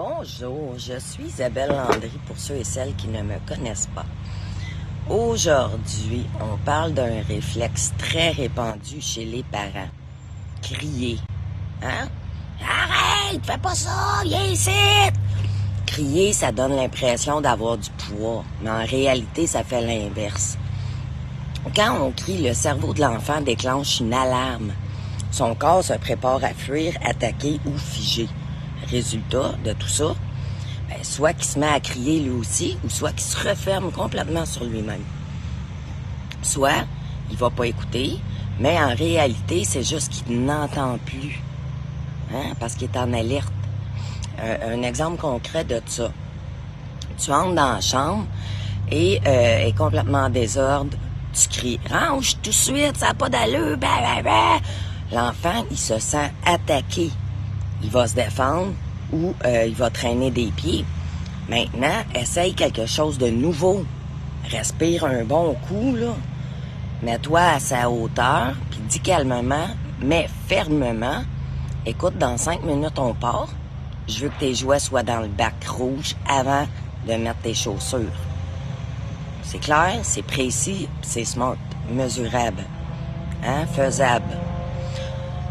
Bonjour, je suis Isabelle Landry pour ceux et celles qui ne me connaissent pas. Aujourd'hui, on parle d'un réflexe très répandu chez les parents. Crier. Hein? Arrête, fais pas ça, viens ici! Crier, ça donne l'impression d'avoir du pouvoir, mais en réalité, ça fait l'inverse. Quand on crie, le cerveau de l'enfant déclenche une alarme. Son corps se prépare à fuir, attaquer ou figer. Résultat de tout ça, soit qu'il se met à crier lui aussi, ou soit qu'il se referme complètement sur lui-même. Soit il va pas écouter, mais en réalité, c'est juste qu'il n'entend plus, parce qu'il est en alerte. Un exemple concret de ça. Tu entres dans la chambre et est complètement en désordre. Tu cries « Range tout de suite, ça n'a pas d'allure! » L'enfant, il se sent attaqué. Il va se défendre ou il va traîner des pieds. Maintenant, essaye quelque chose de nouveau. Respire un bon coup, là. Mets-toi à sa hauteur, puis dis calmement, mais fermement. Écoute, dans 5 minutes, on part. Je veux que tes jouets soient dans le bac rouge avant de mettre tes chaussures. C'est clair, c'est précis, c'est smart, mesurable, faisable.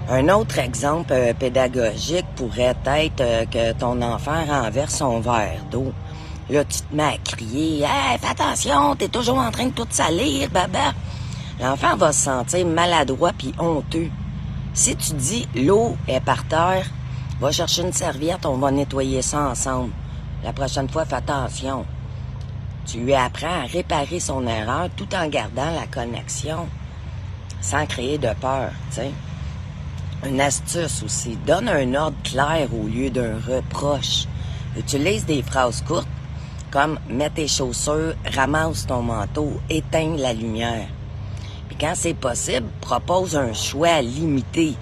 Un autre exemple pédagogique pourrait être que ton enfant renverse son verre d'eau. Là, tu te mets à crier « Hey, fais attention, t'es toujours en train de tout salir, baba! » L'enfant va se sentir maladroit puis honteux. Si tu dis « L'eau est par terre, va chercher une serviette, on va nettoyer ça ensemble. La prochaine fois, fais attention. » Tu lui apprends à réparer son erreur tout en gardant la connexion, sans créer de peur, tu sais. Une astuce aussi, donne un ordre clair au lieu d'un reproche. Utilise des phrases courtes comme « mets tes chaussures, ramasse ton manteau, éteins la lumière ». Puis quand c'est possible, propose un choix limité.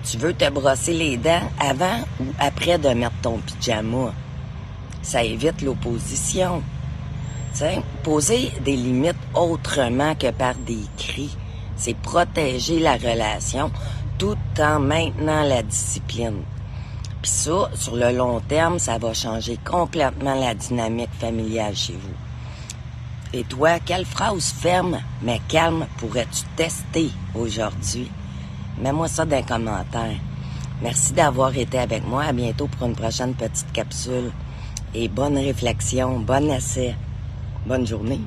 Tu veux te brosser les dents avant ou après de mettre ton pyjama. Ça évite l'opposition. T'sais, poser des limites autrement que par des cris, c'est protéger la relation tout en maintenant la discipline. Puis ça, sur le long terme, ça va changer complètement la dynamique familiale chez vous. Et toi, quelle phrase ferme mais calme pourrais-tu tester aujourd'hui? Mets-moi ça dans les commentaires. Merci d'avoir été avec moi. À bientôt pour une prochaine petite capsule. Et bonne réflexion, bon essai, bonne journée.